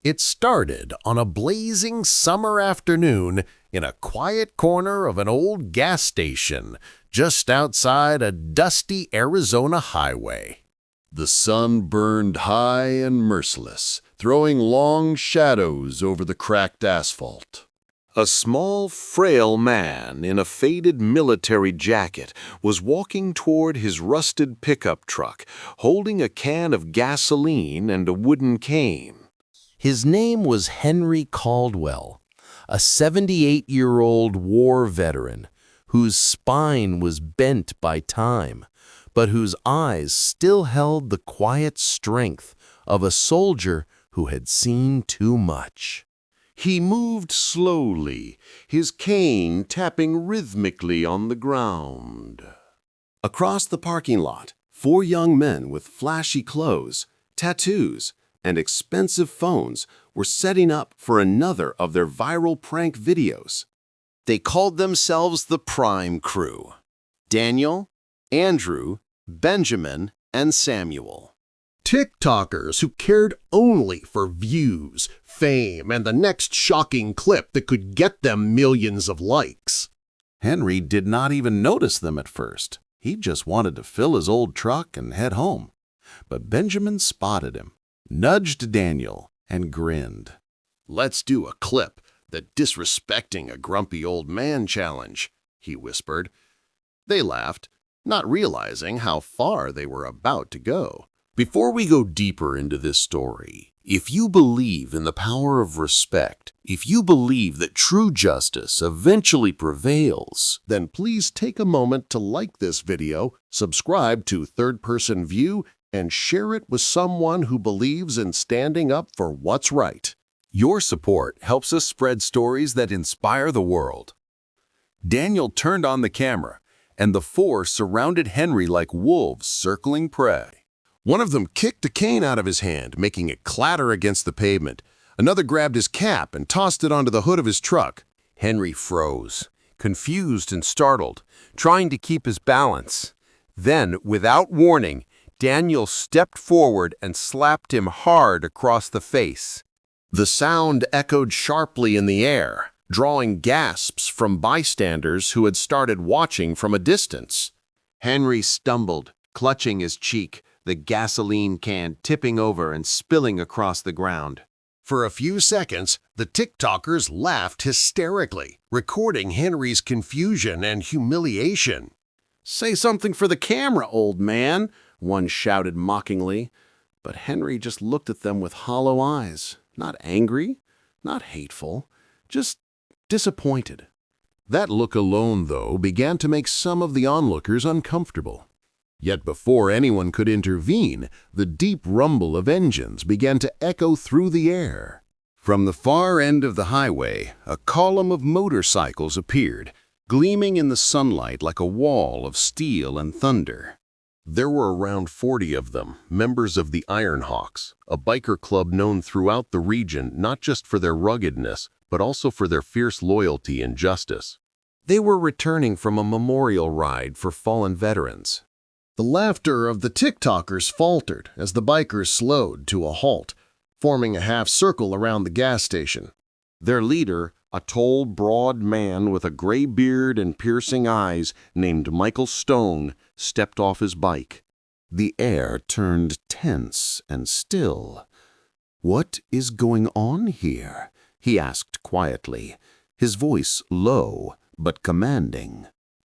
It started on a blazing summer afternoon in a quiet corner of an old gas station just outside a dusty Arizona highway. The sun burned high and merciless, throwing long shadows over the cracked asphalt. A small, frail man in a faded military jacket was walking toward his rusted pickup truck, holding a can of gasoline and a wooden cane. His name was Henry Caldwell, a 78-year-old war veteran whose spine was bent by time, but whose eyes still held the quiet strength of a soldier who had seen too much. He moved slowly, his cane tapping rhythmically on the ground. Across the parking lot, 4 young men with flashy clothes, tattoos, and expensive phones were setting up for another of their viral prank videos. They called themselves the Prime Crew: Daniel, Andrew, Benjamin, and Samuel. TikTokers who cared only for views, fame, and the next shocking clip that could get them millions of likes. Henry did not even notice them at first. He just wanted to fill his old truck and head home. But Benjamin spotted him, nudged Daniel, and grinned. "Let's do a clip, the disrespecting a grumpy old man challenge," he whispered. They laughed, not realizing how far they were about to go. Before we go deeper into this story, if you believe in the power of respect, if you believe that true justice eventually prevails, then please take a moment to like this video, subscribe to Third Person View, and share it with someone who believes in standing up for what's right. Your support helps us spread stories that inspire the world. Daniel turned on the camera, and the 4 surrounded Henry like wolves circling prey. One of them kicked a cane out of his hand, making it clatter against the pavement. Another grabbed his cap and tossed it onto the hood of his truck. Henry froze, confused and startled, trying to keep his balance. Then, without warning, Daniel stepped forward and slapped him hard across the face. The sound echoed sharply in the air, drawing gasps from bystanders who had started watching from a distance. Henry stumbled, clutching his cheek, the gasoline can tipping over and spilling across the ground. For a few seconds, the TikTokers laughed hysterically, recording Henry's confusion and humiliation. "Say something for the camera, old man," one shouted mockingly. But Henry just looked at them with hollow eyes, not angry, not hateful, just disappointed. That look alone, though, began to make some of the onlookers uncomfortable. Yet before anyone could intervene, the deep rumble of engines began to echo through the air. From the far end of the highway, a column of motorcycles appeared, gleaming in the sunlight like a wall of steel and thunder. There were around 40 of them, members of the Iron Hawks, a biker club known throughout the region not just for their ruggedness, but also for their fierce loyalty and justice. They were returning from a memorial ride for fallen veterans. The laughter of the TikTokers faltered as the bikers slowed to a halt, forming a half circle around the gas station. Their leader, a tall, broad man with a gray beard and piercing eyes named Michael Stone, stepped off his bike. The air turned tense and still. "What is going on here?" he asked quietly, his voice low but commanding.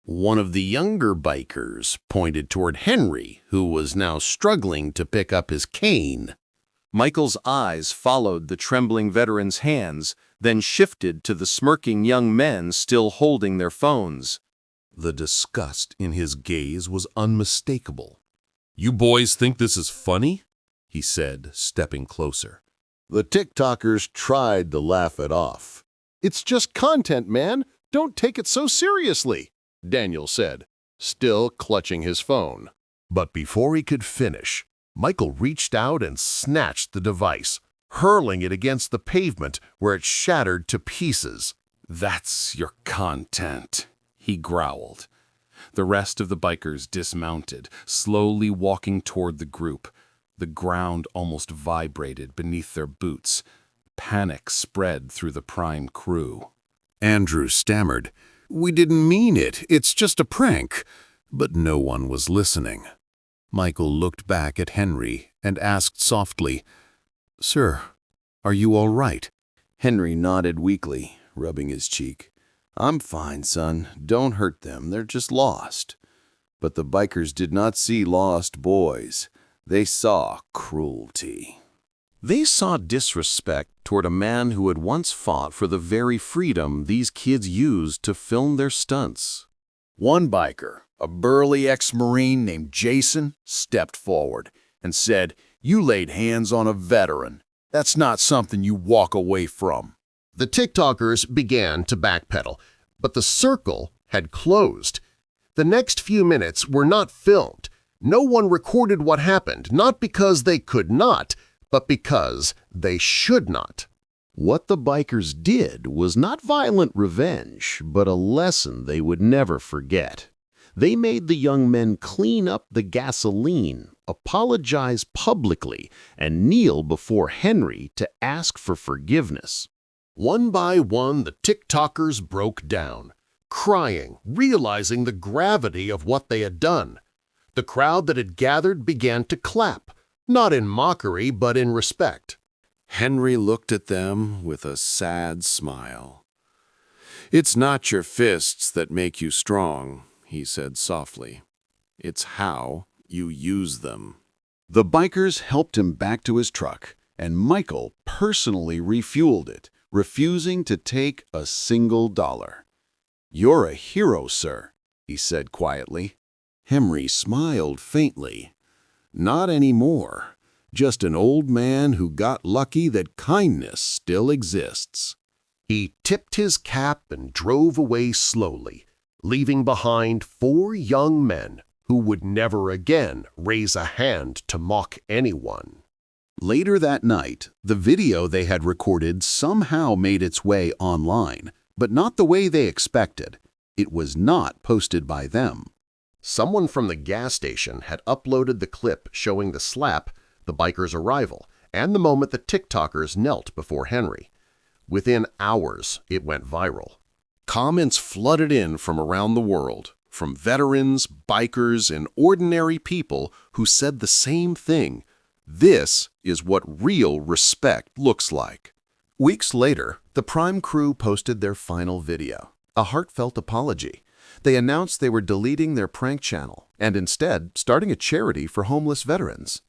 One of the younger bikers pointed toward Henry, who was now struggling to pick up his cane. Michael's eyes followed the trembling veteran's hands, then shifted to the smirking young men still holding their phones. The disgust in his gaze was unmistakable. "You boys think this is funny?" he said, stepping closer. The TikTokers tried to laugh it off. "It's just content, man. Don't take it so seriously," Daniel said, still clutching his phone. But before he could finish, Michael reached out and snatched the device, hurling it against the pavement where it shattered to pieces. "That's your content," he growled. The rest of the bikers dismounted, slowly walking toward the group. The ground almost vibrated beneath their boots. Panic spread through the Prime crew. Andrew stammered, "We didn't mean it. It's just a prank." But no one was listening. Michael looked back at Henry and asked softly, "Sir, are you all right?" Henry nodded weakly, rubbing his cheek. "I'm fine, son. Don't hurt them. They're just lost." But the bikers did not see lost boys. They saw cruelty. They saw disrespect toward a man who had once fought for the very freedom these kids used to film their stunts. One biker, a burly ex-Marine named Jason, stepped forward and said, "You laid hands on a veteran. That's not something you walk away from." The TikTokers began to backpedal, but the circle had closed. The next few minutes were not filmed. No one recorded what happened, not because they could not, but because they should not. What the bikers did was not violent revenge, but a lesson they would never forget. They made the young men clean up the gasoline, apologize publicly, and kneel before Henry to ask for forgiveness. One by one, the TikTokers broke down, crying, realizing the gravity of what they had done. The crowd that had gathered began to clap, not in mockery but in respect. Henry looked at them with a sad smile. "It's not your fists that make you strong," he said softly. "It's how you use them." The bikers helped him back to his truck, and Michael personally refueled it, refusing to take a single dollar. "You're a hero, sir," he said quietly. Henry smiled faintly. "Not anymore. Just an old man who got lucky that kindness still exists." He tipped his cap and drove away slowly, leaving behind 4 young men who would never again raise a hand to mock anyone. Later that night, the video they had recorded somehow made its way online, but not the way they expected. It was not posted by them. Someone from the gas station had uploaded the clip showing the slap, the bikers' arrival, and the moment the TikTokers knelt before Henry. Within hours, it went viral. Comments flooded in from around the world, from veterans, bikers, and ordinary people who said the same thing. This is what real respect looks like. Weeks later, the Prime crew posted their final video, a heartfelt apology. They announced they were deleting their prank channel and instead starting a charity for homeless veterans.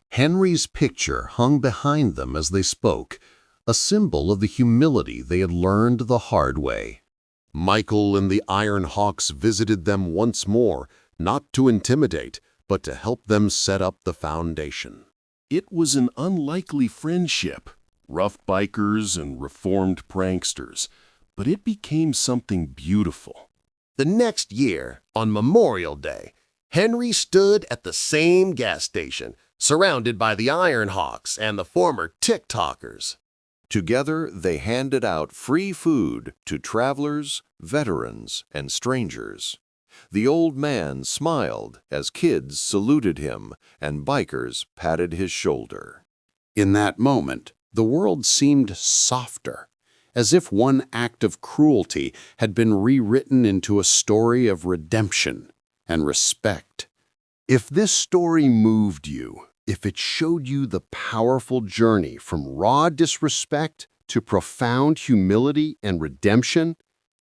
Henry's picture hung behind them as they spoke, a symbol of the humility they had learned the hard way. Michael and the Iron Hawks visited them once more, not to intimidate, but to help them set up the foundation. It was an unlikely friendship, rough bikers and reformed pranksters, but it became something beautiful. The next year, on Memorial Day, Henry stood at the same gas station, surrounded by the Iron Hawks and the former TikTokers. Together, they handed out free food to travelers, veterans, and strangers. The old man smiled as kids saluted him and bikers patted his shoulder. In that moment, the world seemed softer, as if one act of cruelty had been rewritten into a story of redemption and respect. If this story moved you, if it showed you the powerful journey from raw disrespect to profound humility and redemption,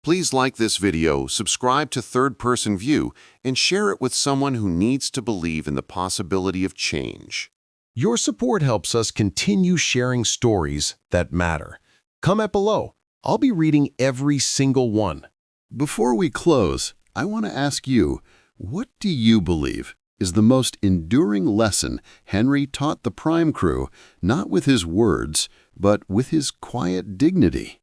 please like this video, subscribe to Third Person View, and share it with someone who needs to believe in the possibility of change. Your support helps us continue sharing stories that matter. Comment below. I'll be reading every single one. Before we close, I want to ask you, what do you believe is the most enduring lesson Henry taught the Prime crew, not with his words, but with his quiet dignity?